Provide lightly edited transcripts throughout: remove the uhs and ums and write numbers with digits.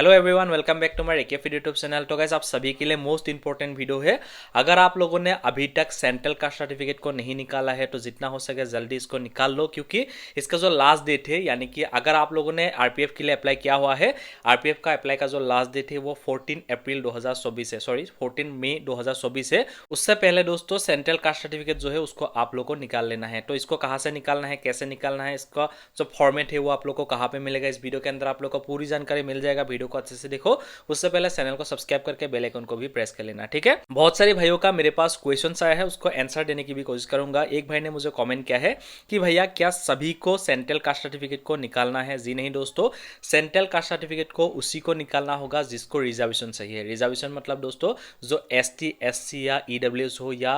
Hello everyone, welcome back to my AKF YouTube channel. तो guys, आप सभी के लिए मोस्ट इंपॉर्टेंट वीडियो है। अगर आप लोगों ने अभी तक सेंट्रल कास्ट सर्टिफिकेट को नहीं निकाला है तो जितना हो सके जल्दी इसको निकाल लो, क्योंकि इसका जो लास्ट डेट है, यानी कि अगर आप लोगों ने आरपीएफ के लिए अप्लाई किया हुआ है, आरपीएफ का अप्लाई का जो लास्ट डेट है वो 14 अप्रैल 2024 है, सॉरी 14 मई 2024 है। उससे पहले दोस्तों सेंट्रल कास्ट सर्टिफिकेट जो है उसको आप लोग को निकाल लेना है। तो इसको कहाँ से निकालना है, कैसे निकालना है, इसका जो फॉर्मेट है वो आप लोग को कहाँ पे मिलेगा, इस वीडियो के अंदर आप लोग को पूरी जानकारी मिल जाएगा। वीडियो को अच्छे से देखो, उससे पहले चैनल को सब्सक्राइब करके बेल आइकन को भी प्रेस कर लेना, ठीक है। बहुत सारे भाइयों का मेरे पास क्वेश्चंस आया है, उसको आंसर देने की भी कोशिश करूंगा। एक भाई ने मुझे कमेंट किया है कि भैया क्या सभी को सेंट्रल कास्ट सर्टिफिकेट को निकालना है। जी नहीं दोस्तों, सेंट्रल कास्ट सर्टिफिकेट को उसी को निकालना होगा जिसको रिजर्वेशन चाहिए। रिजर्वेशन मतलब दोस्तों जो एसटी, एससी या ईडब्ल्यूएस हो या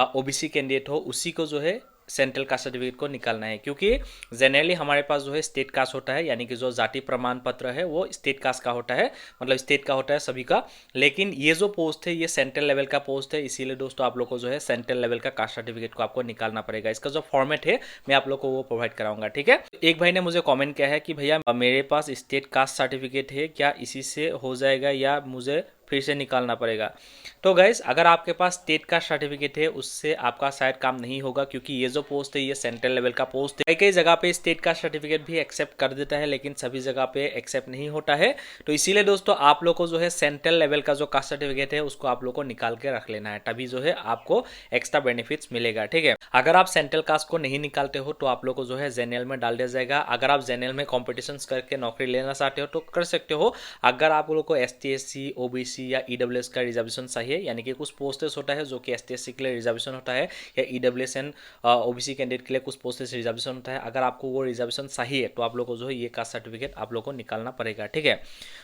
ओबीसी कैंडिडेट हो, उसी को जो है सेंट्रल कास्ट सर्टिफिकेट को निकालना है। क्योंकि जनरली हमारे पास जो है स्टेट कास्ट होता है, यानी कि जो जाति प्रमाण पत्र है वो स्टेट कास्ट का होता है, मतलब स्टेट का होता है सभी का। लेकिन ये जो पोस्ट है ये सेंट्रल लेवल का पोस्ट है, इसीलिए दोस्तों आप लोग को जो है सेंट्रल लेवल का कास्ट सर्टिफिकेट को आपको निकालना पड़ेगा। इसका जो फॉर्मेट है मैं आप लोग को वो प्रोवाइड कराऊंगा, ठीक है। एक भाई ने मुझे कॉमेंट किया है कि भैया मेरे पास स्टेट कास्ट सर्टिफिकेट है, क्या इसी से हो जाएगा या मुझे फिर से निकालना पड़ेगा। तो गाइस, अगर आपके पास स्टेट का सर्टिफिकेट है उससे आपका शायद काम नहीं होगा, क्योंकि ये जो पोस्ट है ये सेंट्रल लेवल का पोस्ट है। कई कई जगह पे स्टेट का सर्टिफिकेट भी एक्सेप्ट कर देता है, लेकिन सभी जगह पे एक्सेप्ट नहीं होता है। तो इसीलिए दोस्तों आप लोग को जो है सेंट्रल लेवल का जो कास्ट सर्टिफिकेट है उसको आप लोग को निकाल के रख लेना है, तभी जो है आपको एक्स्ट्रा बेनिफिट्स मिलेगा, ठीक है। अगर आप सेंट्रल कास्ट को नहीं निकालते हो तो आप लोग को जो है जेएनएल में डाल दिया जाएगा। अगर आप जेएनएल में कॉम्पिटिशन करके नौकरी लेना चाहते हो तो कर सकते हो। अगर आप लोग को एसटी, एससी, ओबीसी या ईडब्ल्यूएस का रिजर्वेशन चाहिए, यानी कि कुछ पोस्टेस होता है जो कि एसटी, एससी के लिए रिजर्वेशन होता है, या ईडब्ल्यूएस एंड ओबीसी कैंडिडेट के लिए कुछ पोस्टेस रिजर्वेशन होता है। अगर आपको वो रिजर्वेशन चाहिए तो आप लोग को जो है ये कास्ट सर्टिफिकेट आप लोग को निकालना पड़ेगा, ठीक है।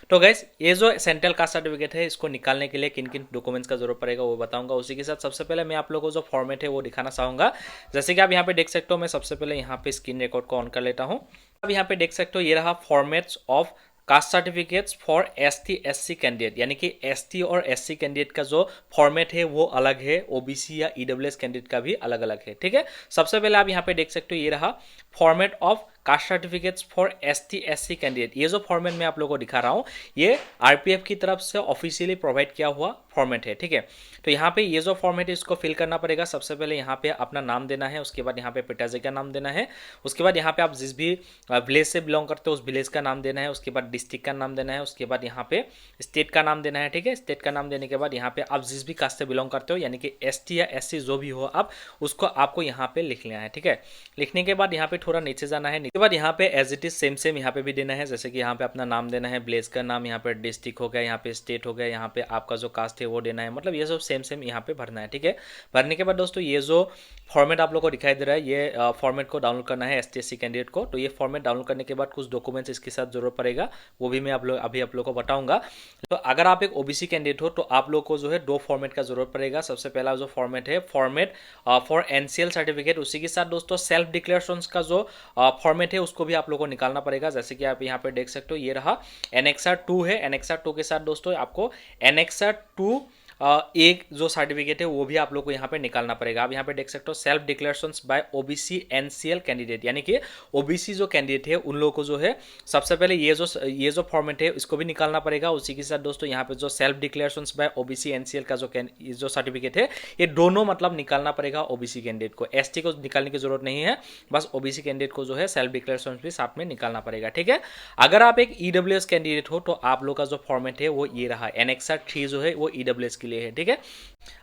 तो गाइस, ये जो सेंट्रल कास्ट सर्टिफिकेट है इसको निकालने के लिए किन किन डॉक्यूमेंट्स का जरूरत पड़ेगा वो बताऊंगा। उसी के साथ सबसे पहले मैं आप लोगों को जो फॉर्मेट है वो दिखाना चाहूंगा। जैसे कि आप यहाँ पे देख सकते हो, मैं सबसे पहले यहाँ पे स्क्रीन रिकॉर्ड को ऑन कर लेता हूँ। अब यहाँ पे देख सकते हो ये रहा formats of caste certificates for ST, SC candidate, यानी कि एसटी और एससी कैंडिडेट का जो फॉर्मेट है वो अलग है, ओबीसी या ईडब्ल्यूएस कैंडिडेट का भी अलग अलग है, ठीक है। सबसे पहले आप यहाँ पे देख सकते हो ये रहा format of caste certificates for ST, SC candidate. ये जो फॉर्मेट मैं आप लोगों को दिखा रहा हूँ ये आरपीएफ की तरफ से ऑफिशियली प्रोवाइड किया हुआ फॉर्मेट है, ठीक है। तो यहाँ पे ये जो फॉर्मेट है इसको फिल करना पड़ेगा। सबसे पहले यहाँ पे अपना नाम देना है, उसके बाद यहाँ पे पिताजी का नाम देना है, उसके बाद यहाँ पे आप जिस भी विलेज से बिलोंग करते हो उस विलेज का नाम देना है, उसके बाद डिस्ट्रिक्ट का नाम देना है, उसके बाद यहाँ पे स्टेट का नाम देना है, ठीक है। स्टेट का नाम देने के बाद यहाँ पे आप जिस भी कास्ट से बिलोंग करते हो, यानी कि एसटी या एससी जो भी हो आप, उसको आपको यहाँ पे लिख लेना है, ठीक है। लिखने के बाद यहाँ पे थोड़ा नीचे जाना है, बाद यहाँ पे as it is same same यहाँ पे भी देना है। जैसे कि यहाँ पे अपना नाम देना है, विलेज का नाम, यहाँ पे डिस्ट्रिक्ट हो गया, यहाँ पे स्टेट हो गया, यहाँ पे आपका जो कास्ट है वो देना है, मतलब ये सब सेम सेम यहाँ पे भरना है, ठीक है। भरने के बाद दोस्तों ये जो फॉर्मेट आप लोग को दिखाई दे रहा है, ये फॉर्मेट को डाउनलोड करना है एसटी, एससी कैंडिडेट को। तो ये फॉर्मेट डाउनलोड करने के बाद कुछ डॉक्यूमेंट्स इसके साथ जरूरत पड़ेगा, वो भी मैं अभी आप लोग को बताऊंगा। तो अगर आप एक ओबीसी कैंडिडेट हो तो आप लोग को जो है दो फॉर्मेट का जरूरत पड़ेगा। सबसे पहला जो फॉर्मेट है फॉर्मेट फॉर एनसीएल सर्टिफिकेट, उसी के साथ दोस्तों सेल्फ डिक्लेरेशन का जो फॉर्मेट है उसको भी आप लोग को निकालना पड़ेगा। जैसे कि आप यहाँ पे देख सकते हो ये रहा एनेक्सर 2 है। एनेक्सर 2 के साथ दोस्तों आपको एनेक्सर 2 एक जो सर्टिफिकेट है वो भी आप लोग को यहाँ पे निकालना पड़ेगा। आप यहाँ पे देख सकते हो self declarations by OBC NCL candidate, यानी कि ओबीसी जो कैंडिडेट है उन लोगों को जो है सबसे पहले ये जो फॉर्मेट है इसको भी निकालना पड़ेगा। उसी के साथ दोस्तों यहाँ पे जो self declarations by OBC NCL का जो सर्टिफिकेट है ये दोनों मतलब निकालना पड़ेगा ओबीसी कैंडिडेट को। एसटी को निकालने की जरूरत नहीं है, बस ओबीसी कैंडिडेट को जो है सेल्फ डिक्लेरेशन भी साथ में निकालना पड़ेगा, ठीक है। अगर आप एक ईडब्ल्यूएस कैंडिडेट हो तो आप लोग का जो फॉर्मेट है वो ये रहा, एनेक्सर 3 जो है वो ईडब्ल्यूएस के लिए है, ठीक है।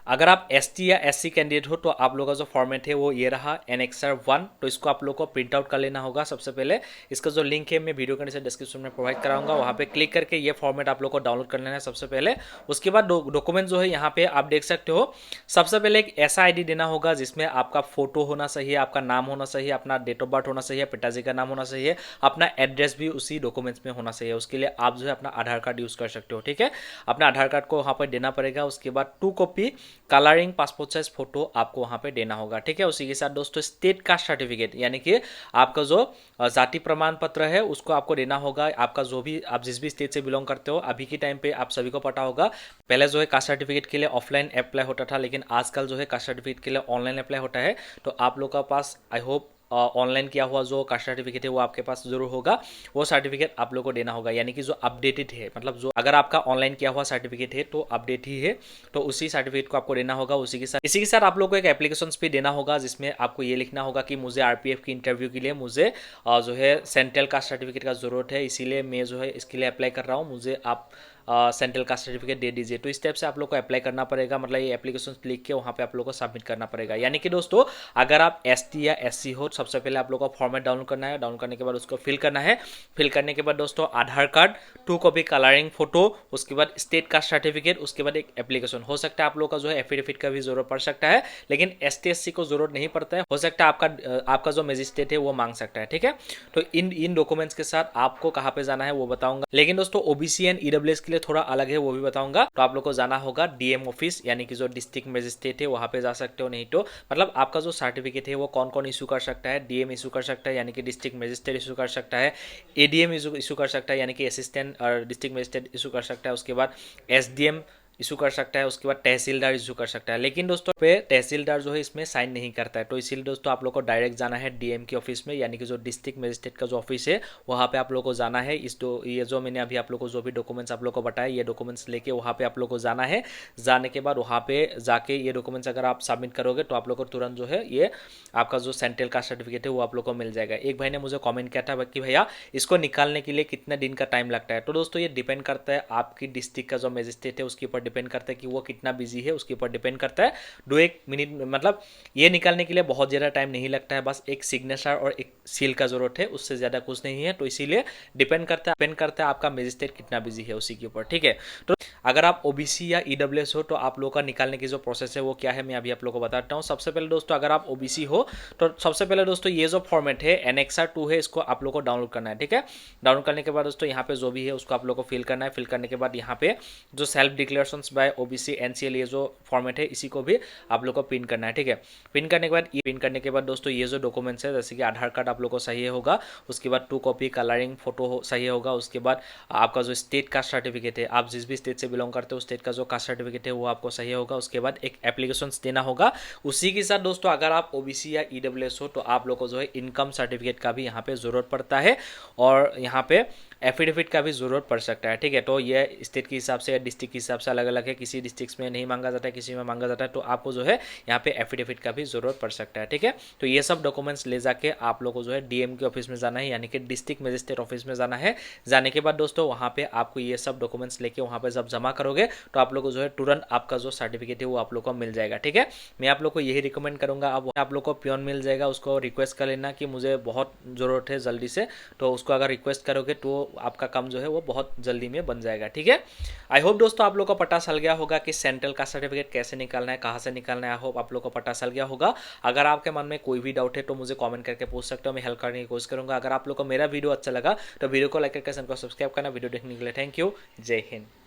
अगर आप एसटी या एससी कैंडिडेट हो तो आप लोगों का जो फॉर्मेट है वो ये रहा एनेक्सर 1। तो इसको आप लोग को प्रिंट आउट कर लेना होगा। सबसे पहले इसका जो लिंक है मैं वीडियो के नीचे डिस्क्रिप्शन में प्रोवाइड कराऊंगा, वहां पे क्लिक करके ये फॉर्मेट आप लोग को डाउनलोड कर लेना है सबसे पहले। उसके बाद डॉक्यूमेंट जो है यहाँ पे आप देख सकते हो, सबसे पहले एक ऐसा आईडी देना होगा जिसमें आपका फोटो होना चाहिए, आपका नाम होना चाहिए, अपना डेट ऑफ बर्थ होना चाहिए, पिताजी का नाम होना चाहिए, अपना एड्रेस भी उसी डॉक्यूमेंट्स में होना चाहिए। उसके लिए आप जो है अपना आधार कार्ड यूज कर सकते हो, ठीक है। अपना आधार कार्ड को वहां पर देना पड़ेगा। उसके बाद 2 copy colouring passport size photo आपको वहां पे देना होगा, ठीक है। उसी के साथ दोस्तों स्टेट कास्ट सर्टिफिकेट, यानी कि आपका जो जाति प्रमाण पत्र है उसको आपको देना होगा। आपका जो भी आप जिस भी स्टेट से बिलोंग करते हो, अभी के टाइम पे आप सभी को पता होगा पहले जो है कास्ट सर्टिफिकेट के लिए ऑफलाइन अप्लाई होता था, लेकिन आजकल जो है कास्ट सर्टिफिकेट के लिए ऑनलाइन अप्लाई होता है। तो आप लोग का पास आई होप ऑनलाइन किया हुआ जो कास्ट सर्टिफिकेट है वो आपके पास जरूर होगा, वो सर्टिफिकेट आप लोग को देना होगा, यानी कि जो अपडेटेड है, मतलब जो अगर आपका ऑनलाइन किया हुआ सर्टिफिकेट है तो अपडेट ही है, तो उसी सर्टिफिकेट को आपको देना होगा। उसी के साथ इसी के साथ आप लोग को एक एप्लीकेशन भी देना होगा, जिसमें आपको ये लिखना होगा कि मुझे आरपीएफ की इंटरव्यू के लिए मुझे जो है सेंट्रल कास्ट सर्टिफिकेट का जरूरत है, इसीलिए मैं जो है इसके लिए अप्लाई कर रहा हूँ, मुझे आप सेंट्रल कास्ट सर्टिफिकेट दे दीजिए। तो इस टाइप से आप लोग को अप्लाई करना पड़ेगा, मतलब ये एप्लीकेशन लिख के वहाँ पे आप लोग को सबमिट करना पड़ेगा। यानी कि दोस्तों अगर आप एसटी या एससी हो, सबसे पहले आप लोग को फॉर्मेट डाउनलोड करना है, डाउनलोड करने के बाद उसको फिल करना है, फिल करने के बाद दोस्तों आधार कार्ड, 2 कॉपी कलरिंग फोटो, उसके बाद स्टेट कास्ट सर्टिफिकेट, उसके बाद एक एप्लीकेशन। हो सकता है आप लोग का जो है एफिडेविट का भी जरूरत पड़ सकता है, लेकिन एसटी एससी को जरूरत नहीं पड़ता है, हो सकता है आपका जो मजिस्ट्रेट है वो मांग सकता है, ठीक है। तो इन डॉक्यूमेंट्स के साथ आपको कहाँ पे जाना है वो बताऊंगा, लेकिन दोस्तों ओबीसी एंड ईडब्ल्यूएस के लिए थोड़ा अलग है, वो भी बताऊंगा। तो आप लोग को जाना होगा डीएम ऑफिस, यानी कि जो डिस्ट्रिक्ट मजिस्ट्रेट है वहां पे जा सकते हो, नहीं तो मतलब आपका जो सर्टिफिकेट है वो कौन कौन इशू कर सकता है, डीएम इशू कर सकता है यानी कि डिस्ट्रिक्ट मजिस्ट्रेट इशू कर सकता है, एडीएम इशू कर सकता है यानी कि असिस्टेंट डिस्ट्रिक्ट मजिस्ट्रेट इशू कर सकता है, उसके बाद एसडीएम इशू कर सकता है, उसके बाद तहसीलदार इशू कर सकता है। लेकिन दोस्तों पे तहसीलदार जो है इसमें साइन नहीं करता है, तो इसीलिए दोस्तों आप लोग को डायरेक्ट जाना है डीएम के ऑफिस में, यानी कि जो डिस्ट्रिक्ट मजिस्ट्रेट का जो ऑफिस है वहाँ पे आप लोग को जाना है। ये जो मैंने अभी आप लोग को जो भी डॉक्यूमेंट्स आप लोग को बताया, ये डॉक्यूमेंट्स लेके वहाँ पे आप लोग को जाना है। जाने के बाद वहाँ पे जाके ये डॉक्यूमेंट्स अगर आप सबमिट करोगे तो आप लोग को तुरंत जो है ये आपका जो सेंट्रल कास्ट सर्टिफिकेट है वो आप लोग को मिल जाएगा। एक भाई ने मुझे कॉमेंट किया था कि भैया इसको निकालने के लिए कितना दिन का टाइम लगता है, तो दोस्तों ये डिपेंड करता है आपकी डिस्ट्रिक्ट का जो मजिस्ट्रेट है उसके ऊपर डिपेंड करता है कि वो कितना बिजी है, उसके ऊपर डिपेंड करता है। 2-1 मिनट, मतलब ये निकालने के लिए बहुत ज़्यादा टाइम नहीं लगता है, बस एक सिग्नेचर और एक सील का जरूरत है, उससे ज़्यादा कुछ नहीं है। तो इसीलिए डिपेंड करता है आपका मजिस्ट्रेट कितना बिजी है उसी के ऊपर, ठीक है। तो अगर आप ओबीसी या ईडब्ल्यूएस हो तो आप लोगों का निकालने की जो प्रोसेस है वो क्या है मैं अभी आप लोगों को बताता हूँ। सबसे पहले दोस्तों अगर आप ओबीसी हो तो सबसे पहले दोस्तों ये जो फॉर्मेट है एनेक्सा 2 है, इसको आप लोग को डाउनलोड करना है, ठीक है। डाउनलोड करने के बाद दोस्तों यहाँ पे जो भी है उसको आप लोग को फिल करना है। फिल करने के बाद यहाँ पे जो self declarations by OBC NCL ये जो फॉर्मेट है इसी को भी आप लोग को पिन करना है, ठीक है। पिन करने के बाद दोस्तों ये जो डॉक्यूमेंट्स है जैसे कि आधार कार्ड आप लोग को सही होगा, उसके बाद 2 कॉपी कलरिंग फोटो सही होगा, उसके बाद आपका जो स्टेट कास्ट सर्टिफिकेट है, आप जिस भी स्टेट से बिलोंग करते हो स्टेट का जो कास्ट सर्टिफिकेट है वो आपको सही होगा, उसके बाद एक एप्लीकेशन देना होगा। उसी के साथ दोस्तों अगर आप ओबीसी या ईडब्ल्यूएस हो तो आप लोग को जो है इनकम सर्टिफिकेट का भी यहाँ पे जरूरत पड़ता है, और यहाँ पे एफिडेविट का भी जरूरत पड़ सकता है, ठीक है। तो ये स्टेट के हिसाब से या डिस्ट्रिक्ट के हिसाब से अलग अलग है, किसी डिस्ट्रिक्ट में नहीं मांगा जाता है, किसी में मांगा जाता है, तो आपको जो है यहाँ पे एफिडेविट का भी जरूरत पड़ सकता है, ठीक है। तो ये सब डॉक्यूमेंट्स ले जाके आप लोग को जो है डीएम के ऑफिस में जाना है, यानी कि डिस्ट्रिक्ट मजिस्ट्रेट ऑफिस में जाना है। जाने के बाद दोस्तों वहाँ पे आपको ये सब डॉक्यूमेंट्स लेके वहाँ पे जब जमा करोगे तो आप लोग को जो है तुरंत आपका जो सर्टिफिकेट है वो आप लोग को मिल जाएगा, ठीक है। मैं आप लोग को यही रिकमेंड करूंगा, अब आप लोग को पियोन मिल जाएगा, उसको रिक्वेस्ट कर लेना कि मुझे बहुत जरूरत है जल्दी से, तो उसको अगर रिक्वेस्ट करोगे तो आपका काम जो है वो बहुत जल्दी में बन जाएगा, ठीक है। आई होप दोस्तों आप लोग को पता चल गया होगा कि सेंट्रल कास्ट सर्टिफिकेट कैसे निकालना है, कहाँ से निकालना है। आई होप आप लोग को पता चल गया होगा। अगर आपके मन में कोई भी डाउट है तो मुझे कमेंट करके पूछ सकते हो, मैं हेल्प करने की कोशिश करूंगा। अगर आप लोग को मेरा वीडियो अच्छा लगा तो वीडियो को लाइक करके चैनल को सब्सक्राइब करना। वीडियो देखने के लिए थैंक यू, जय हिंद।